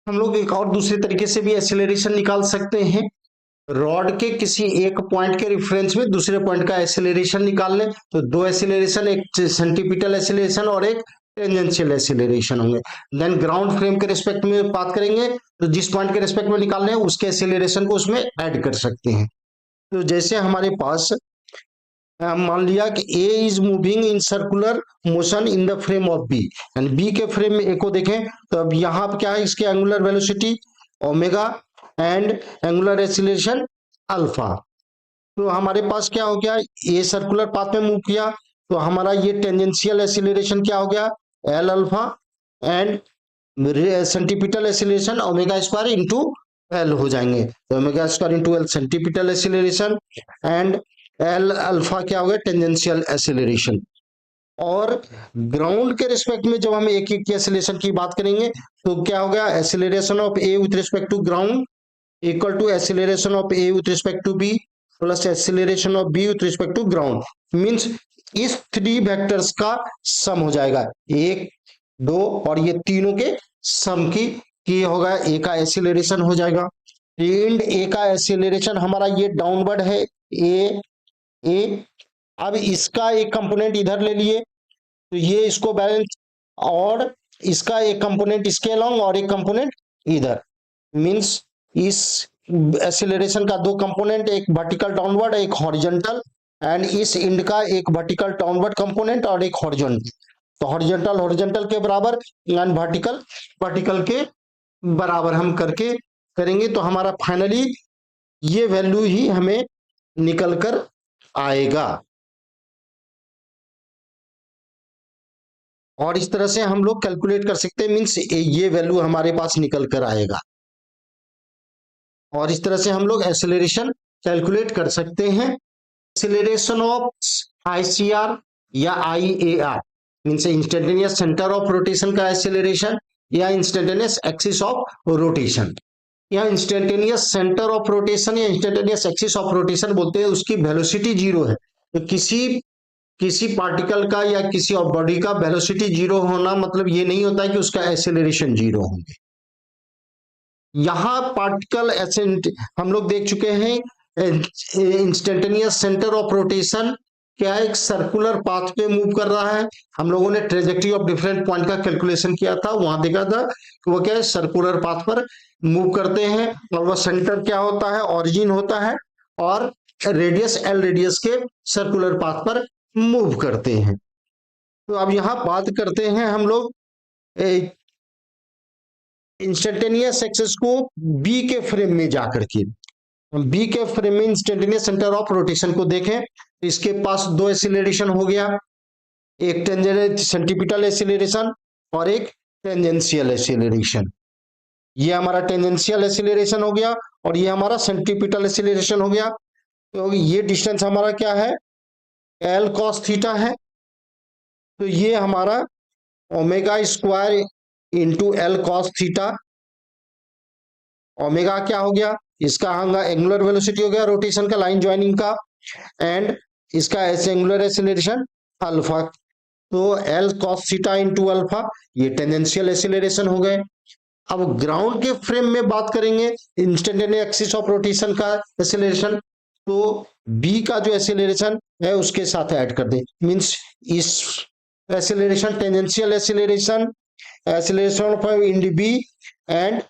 हम लोग एक और दूसरे तरीके से भी एक्सेलरेशन निकाल सकते हैं, रॉड के किसी एक पॉइंट के रेफरेंस में दूसरे पॉइंट का एक्सेलरेशन निकाल लें तो दो एक्सेलरेशन, एक सेंटीपिटल एक्सेलरेशन और एक टेंजेंशियल एक्सेलरेशन होंगे। देन ग्राउंड फ्रेम के रिस्पेक्ट में बात करेंगे तो जिस पॉइंट के रिस्पेक्ट में निकालने हैं उसके एक्सेलरेशन को उसमें ऐड कर सकते हैं। तो जैसे हमारे पास मान लिया कि A is moving in circular motion in the frame of B and B के फ्रेम में ए को देखें तो अब यहाँ क्या है इसके angular velocity omega and angular acceleration alpha. तो हमारे पास क्या हो गया ए सर्कुलर पाथ में मूव किया तो हमारा ये टेंजेंशियल एक्सीलरेशन क्या हो गया L alpha and centripetal acceleration omega square into L हो जाएंगे, तो omega square into L centripetal acceleration and L alpha क्या हो गया टेंजेंशियल एक्सीलरेशन। और ग्राउंड के रिस्पेक्ट में जब हम एक एक की एक्सीलरेशन की बात करेंगे तो क्या हो गया acceleration of A with respect to ground equal to acceleration of A with respect to B plus acceleration of B with respect to ground, means इस 3 वेक्टर्स का सम हो जाएगा 1 2 और ये तीनों के सम की होगा ए का एक्सीलरेशन हो जाएगा। इंड ए का एक्सीलरेशन हमारा ये डाउनवर्ड है ए, अब इसका एक कंपोनेंट इधर ले लिए तो ये इसको बैलेंस और इसका एक कंपोनेंट इसके अलोंग और एक कंपोनेंट इधर, मींस इस एक्सीलरेशन का 2 कंपोनेंट एक वर्टिकल डाउनवर्ड एक हॉरिजॉन्टल एंड इस इंड का एक वर्टिकल डाउनवर्ड कंपोनेंट और एक हॉरिजॉन्टल, तो हॉरिजॉन्टल के बराबर एंड वर्टिकल के बराबर हम करके करेंगे तो हमारा फाइनली ये वैल्यू ही हमें निकल कर आएगा। और इस तरह से हम लोग कैलकुलेट कर सकते हैं, मींस ये वैल्यू हमारे पास निकल कर आएगा और इस तरह से हम लोग एक्सेलरेशन कैलकुलेट कर सकते हैं। एक्सेलरेशन ऑफ आईसीआर या IAR means instantaneous centre of rotation का एक्सेलरेशन या इंस्टेंटेनियस एक्सिस ऑफ रोटेशन, या इंस्टेंटेनियस सेंटर ऑफ रोटेशन या इंस्टेंटेनियस एक्सिस ऑफ रोटेशन बोलते हैं, उसकी वेलोसिटी 0 है। तो किसी पार्टिकल का या किसी बॉडी का वेलोसिटी 0 होना मतलब ये नहीं होता है कि उसका एक्सेलरेशन 0 होंगे। यहां पार्टिकल हम लोग देख चुके हैं इंस्टेंटेनियस सेंटर ऑफ रोटेशन क्या एक सर्कुलर पाथ पे मूव कर रहा है। हम लोगों ने ट्रेजेक्टरी ऑफ डिफरेंट पॉइंट का कैलकुलेशन किया था, वहां देखा था कि वो क्या है, सर्कुलर पाथ पर मूव करते हैं और वह सेंटर क्या होता है, ओरिजिन होता है, और रेडियस एल रेडियस के सर्कुलर पाथ पर मूव करते हैं। तो अब यहां बात करते हैं हम लोग इंस्टेंटेनियस एक्सेस को बी के फ्रेम में जाकर के। बी के फ्रेम में इंस्टेंटेनियस सेंटर ऑफ रोटेशन को देखें, इसके पास दो एक्सीलरेशन हो गया, एक सेंटीपिटल एक्सीलरेशन और एक टेंजेंशियल एक्सीलरेशन। ये हमारा टेंजेंशियल एक्सीलरेशन हो गया और ये हमारा सेंटीपिटल एक्सीलरेशन हो गया। तो ये डिस्टेंस हमारा क्या है, एल कॉस थीटा है। तो ये हमारा omega square into L cos theta, omega क्या हो गया, इसका एंगुलर वेलोसिटी हो गया रोटेशन का, लाइन ज्वाइनिंग का, एंड इसका एंगुलर एक्सीलरेशन अल्फा। तो L cos theta into alpha, ये टेंजेंशियल एक्सीलरेशन हो गए। अब ग्राउंड के फ्रेम में बात करेंगे इंस्टेंटेनियस एक्सिस ऑफ रोटेशन का एक्सीलरेशन, तो बी का जो एक्सीलरेशन है उसके साथ ऐड कर दें, मींस इस acceleration tangential acceleration, acceleration of end B and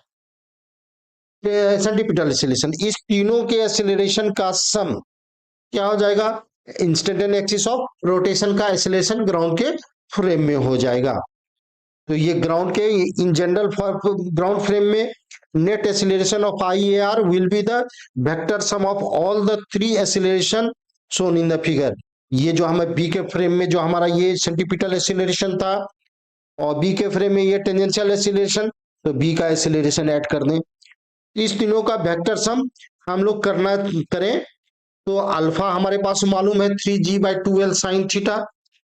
centripetal acceleration, इस तीनों के एक्सीलरेशन का सम क्या हो जाएगा, इंस्टेंटेनियस एक्सिस ऑफ रोटेशन का एक्सीलरेशन ग्राउंड के फ्रेम में हो जाएगा। तो ये ग्राउंड के इन जनरल ग्राउंड फ्रेम में net acceleration of IAR will be the vector sum of all the three acceleration shown in the figure. ये जो हमें बी के फ्रेम में जो हमारा ये सेंटीपिटल एक्सीलरेशन था और बी के फ्रेम में ये टेंजेंशियल एक्सीलरेशन, तो बी का एक्सीलरेशन ऐड कर दें। इस तीनों का वेक्टर सम हम लोग करें तो अल्फा हमारे पास मालूम है 3g/2l sin theta,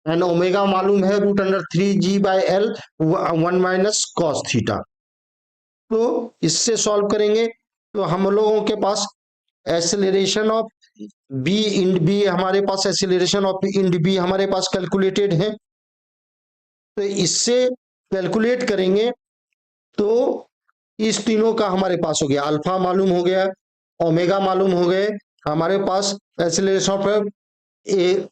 and omega मालूम है √3g/l 1 माइनस कॉस थीटा। तो इससे सॉल्व करेंगे तो हम लोगों के पास acceleration of B end B, हमारे पास एक्सेलरेशन ऑफ इंड बी हमारे पास कैलकुलेटेड है। तो इससे कैलकुलेट करेंगे तो इस तीनों का हमारे पास हो गया, अल्फा मालूम हो गया, ओमेगा मालूम हो गए, हमारे पास एक्सेलरेशन ऑफ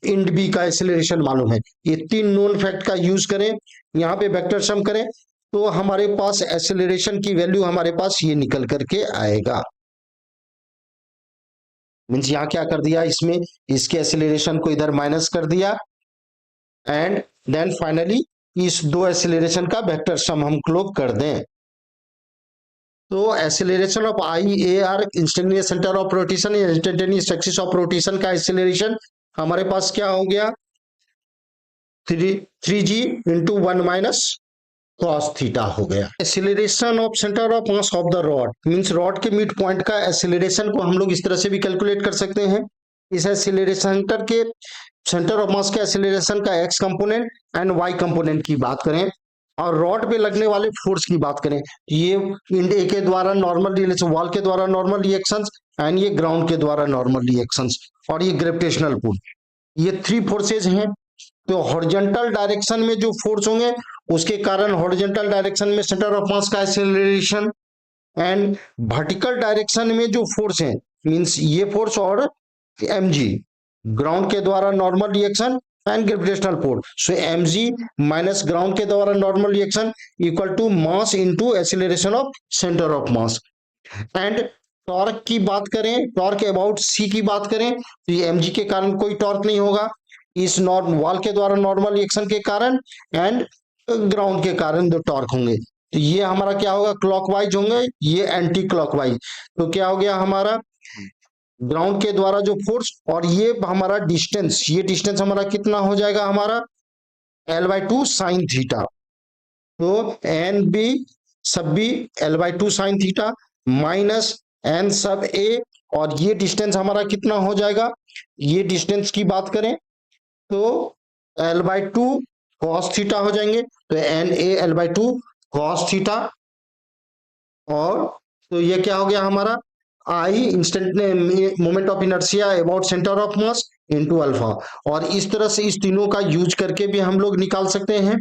इंड बी का एक्सेलरेशन मालूम है। ये तीन नोन फैक्ट का यूज करें, यहाँ पे वेक्टर सम करें तो हमारे पास एक्सेलरेशन की वैल्यू हमारे पास ये निकल करके आएगा। मीन्स यहाँ क्या कर दिया, इसमें इसके एक्सेलरेशन को इधर माइनस कर दिया, एंड देन फाइनली इस दो एक्सेलरेशन का वेक्टर सम हम लोग कर दें। तो acceleration of IAR instantaneous centre of rotation, instantaneous axis of rotation का एक्सेलरेशन हमारे पास क्या हो गया, 3g into 1 minus cos theta हो गया। Acceleration of centre of mass of the rod, means rod के मिड पॉइंट का एक्सेलरेशन को हम लोग इस तरह से भी कैलकुलेट कर सकते हैं। इस एक्सेलरेशन के सेंटर ऑफ मास के एक्सेलरेशन का X component and Y component की बात करें और रॉड पे लगने वाले फोर्स की बात करें, ये इंड ए के द्वारा नॉर्मल रिलेशन, वॉल के द्वारा नॉर्मल रिएक्शंस, एंड ये ग्राउंड के द्वारा नॉर्मल रिएक्शंस, और ये ग्रेविटेशनल पुल, ये थ्री फोर्सेज हैं। तो हॉरिजॉन्टल डायरेक्शन में जो फोर्स होंगे उसके कारण हॉरिजॉन्टल डायरेक्शन में सेंटर ऑफ मास का एक्सेलरेशन, एंड वर्टिकल डायरेक्शन में जो फोर्स है मींस ये फोर्स और mg, ग्राउंड के द्वारा normal reaction and gravitational force, so mg minus ground के द्वारा normal reaction equal to mass into acceleration of centre of mass. And torque की बात करें, टॉर्क अबाउट c की बात करें तो ये mg के कारण कोई टॉर्क नहीं होगा, इस वॉल के द्वारा नॉर्मल रिएक्शन के कारण एंड ग्राउंड के कारण जो टॉर्क होंगे, तो ये हमारा क्या होगा, क्लॉकवाइज होंगे, ये एंटी क्लॉकवाइज। तो क्या हो गया हमारा ग्राउंड के द्वारा जो फोर्स और ये हमारा डिस्टेंस, ये डिस्टेंस हमारा कितना हो जाएगा, हमारा L/2 साइन थीटा। तो N B sub B L/2 sine theta minus N sub A, और ये डिस्टेंस हमारा कितना हो जाएगा, ये डिस्टेंस की बात करें तो L/2 कॉस थीटा हो जाएंगे, तो N A L/2 cos theta, और तो ये क्या हो गया हमारा I instant moment of inertia about centre of mass into alpha. और इस तरह से इस तीनों का यूज करके भी हम लोग निकाल सकते हैं,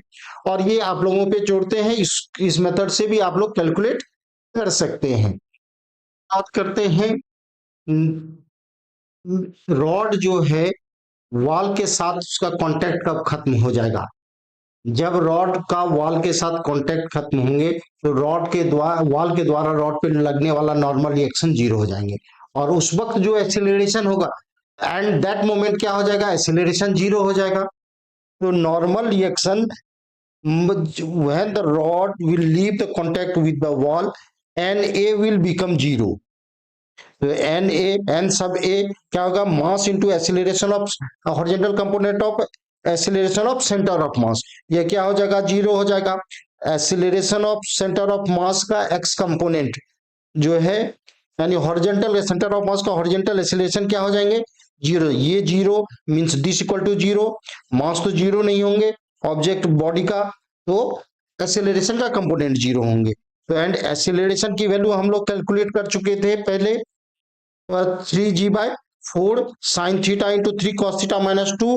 और ये आप लोगों पे जोड़ते हैं, इस मेथड से भी आप लोग कैलकुलेट कर सकते हैं। बात करते हैं रॉड जो है वॉल के साथ उसका कांटेक्ट कब खत्म हो जाएगा? जब रॉड का वॉल के साथ कांटेक्ट खत्म होंगे तो रॉड के द्वारा वॉल के द्वारा रॉड पे लगने वाला नॉर्मल रिएक्शन जीरो हो जाएंगे, और उस वक्त जो एक्सीलरेशन होगा एंड दैट मोमेंट क्या हो जाएगा? एक्सीलरेशन जीरो हो जाएगा। तो normal reaction when the rod will leave the contact with the wall, Na will become zero. तो एन सब ए क्या होगा? Mass into acceleration of horizontal component of acceleration of centre of मास, ये क्या हो जाएगा? जीरो हो जाएगा। Acceleration of centre of mass का एक्स कंपोनेंट जो है, यानी हॉरिजॉन्टल सेंटर ऑफ मास का हॉरिजॉन्टल एक्सीलरेशन क्या हो जाएंगे? जीरो। ये zero means this equal to zero, mass तो जीरो नहीं होंगे ऑब्जेक्ट बॉडी का, तो एक्सीलरेशन का कंपोनेंट जीरो होंगे। तो एंड एक्सीलरेशन की वैल्यू हम लोग कैलकुलेट कर चुके थे पहले, 3g/4 sign theta into 3 cos theta minus 2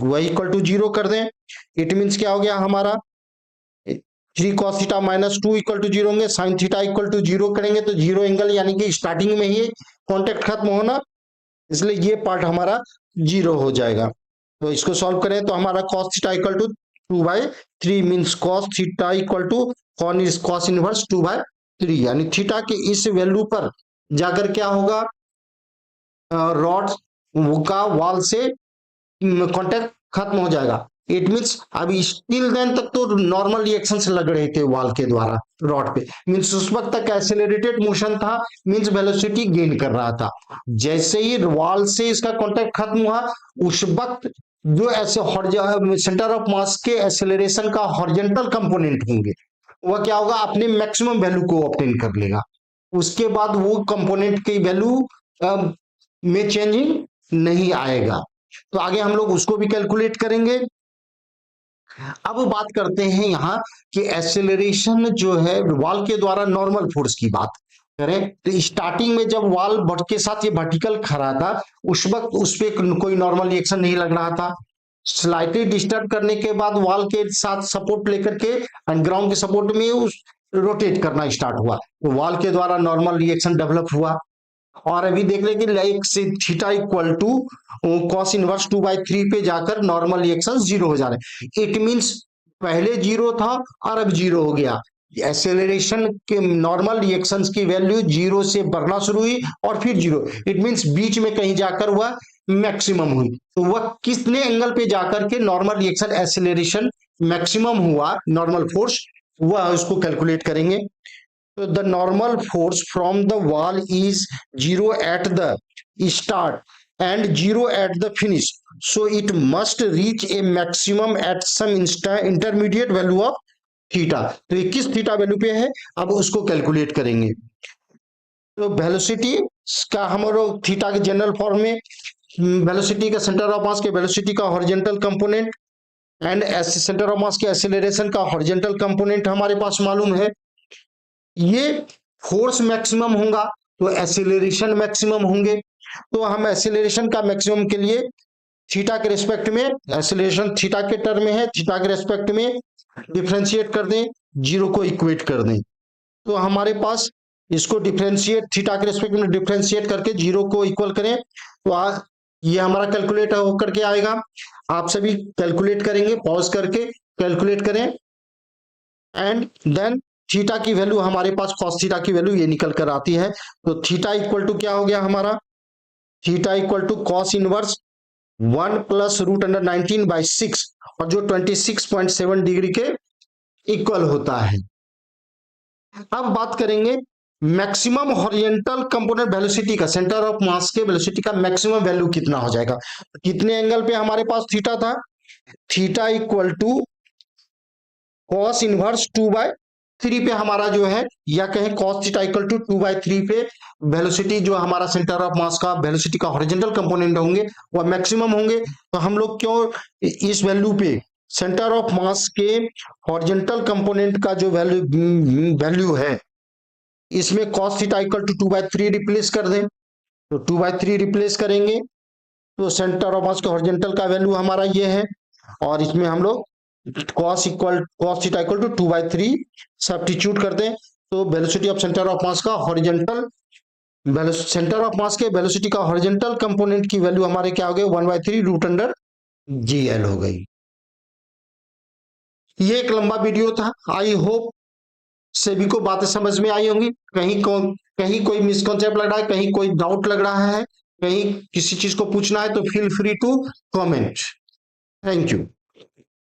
वही इक्वल टू जीरो कर दें। इट मीन्स क्या हो गया हमारा? 3 cos theta minus 2 equal to zero होंगे, sine theta equal to zero करेंगे तो जीरो एंगल, यानी कि स्टार्टिंग में ही कॉन्टेक्ट खत्म होना, इसलिए ये पार्ट हमारा जीरो हो जाएगा। तो इसको सॉल्व करें तो हमारा cos theta equal to 2/3 means cos theta equal to cos inverse 2/3, यानी थीटा के इस वैल्यू पर जाकर क्या होगा? रॉड का वॉल से कांटेक्ट खत्म हो जाएगा। इट मीन्स अभी स्टिल देन तक तो नॉर्मल रिएक्शन से लग रहे थे वॉल के द्वारा रॉड पे, मीन्स उस वक्त तक एक्सेलरेटेड मोशन था, मीन्स वेलोसिटी गेन कर रहा था। जैसे ही वॉल से इसका कांटेक्ट खत्म हुआ उस वक्त जो ऐसे सेंटर ऑफ मास के एक्सेलरेशन का हॉरिजॉन्टल कंपोनेंट होंगे वह क्या होगा? अपने मैक्सिमम वैल्यू को ऑब्टेन कर लेगा। उसके बाद वो कंपोनेंट की वैल्यू में चेंजिंग नहीं आएगा। तो आगे हम लोग उसको भी कैलकुलेट करेंगे। अब बात करते हैं यहाँ कि एक्सेलरेशन जो है वॉल के द्वारा नॉर्मल फोर्स की बात करें तो स्टार्टिंग में जब वॉल के साथ ये वर्टिकल खड़ा था उस वक्त उस पर कोई नॉर्मल रिएक्शन नहीं लग रहा था। स्लाइटली डिस्टर्ब करने के बाद वॉल के साथ सपोर्ट लेकर के एंड ग्राउंड के सपोर्ट में उस रोटेट करना स्टार्ट हुआ तो वॉल के द्वारा नॉर्मल रिएक्शन डेवलप हुआ। और अभी देख रहे कि लाइक से theta equal to cos inverse 2/3 पे जाकर नॉर्मल रिएक्शन जीरो हो जा रहे हैं। इट मींस पहले जीरो था और अब जीरो हो गया। एक्सेलरेशन के नॉर्मल रिएक्शंस की वैल्यू जीरो से बढ़ना शुरू हुई और फिर जीरो, इट मींस बीच में कहीं जाकर वह मैक्सिमम हुई। तो वह कितने एंगल पे जाकर के नॉर्मल रिएक्शन एक्सेलरेशन मैक्सिमम हुआ, नॉर्मल फोर्स, वह उसको कैलकुलेट करेंगे। So the normal force from the wall is 0 at the start and 0 at the finish. So it must reach a maximum at some intermediate value of theta. तो ये किस theta value पे है अब उसको कैलकुलेट करेंगे। तो वेलोसिटी का हम लोग थीटा के जनरल फॉर्म में वेलोसिटी का सेंटर ऑफ मास के वेलोसिटी का horizontal component and centre of mass के एक्सीलरेशन का हॉरिजॉन्टल कंपोनेंट हमारे पास मालूम है। ये फोर्स मैक्सिमम होगा तो एक्सीलरेशन मैक्सिमम होंगे। तो हम एक्सीलरेशन का मैक्सिमम के लिए थीटा के रेस्पेक्ट में, एक्सीलरेशन थीटा के टर्म में है, थीटा के रेस्पेक्ट में डिफरेंशिएट कर दें, जीरो को इक्वेट कर दें। तो हमारे पास इसको डिफरेंशिएट थीटा के रेस्पेक्ट में डिफरेंशिएट करके जीरो को इक्वल करें तो ये हमारा कैलकुलेट होकर के आएगा। आप सभी कैलकुलेट करेंगे, पॉज करके कैलकुलेट करें एंड देन थीटा की वैल्यू हमारे पास कॉस थीटा की वैल्यू ये निकल कर आती है। तो थीटा इक्वल टू क्या हो गया हमारा? Theta equal to cos inverse 1 plus √19/6 और जो 26.7 डिग्री के इक्वल होता है। अब बात करेंगे मैक्सिमम हॉरिजॉन्टल कंपोनेंट वेलोसिटी का, सेंटर ऑफ मास के वेलोसिटी का मैक्सिमम वैल्यू कितना हो जाएगा। कितने एंगल पे हमारे पास थीटा था? Theta equal to cos inverse 2/3 पे हमारा जो है, या कहें cos थीटा इक्वल टू 2/3 पे वेलोसिटी जो हमारा सेंटर ऑफ मास का वेलोसिटी का हॉरिजॉन्टल कंपोनेंट होंगे वह मैक्सिमम होंगे। तो हम लोग क्यों इस वैल्यू पे सेंटर ऑफ मास के हॉरिजॉन्टल कंपोनेंट का जो वैल्यू है इसमें cos theta equal to 2/3 replace कर दें। तो 2/3 रिप्लेस करेंगे तो सेंटर ऑफ मास के हॉरिजॉन्टल का वैल्यू हमारा ये है और इसमें हम लोग cos theta equal to 2/3 substitute करते हैं तो velocity of centre of mass का हॉरिजॉन्टल सेंटर ऑफ मास के वेलोसिटी का हॉरिजॉन्टल कंपोनेंट की वैल्यू हमारे क्या हो गई, 1/3 √GL हो गई। ये एक लंबा वीडियो था। आई होप सभी को बातें समझ में आई होंगी। कहीं कोई मिसकॉन्सेप्ट लग रहा है, कहीं कोई डाउट लग रहा है, कहीं किसी चीज को पूछना है तो feel free to comment. Thank you.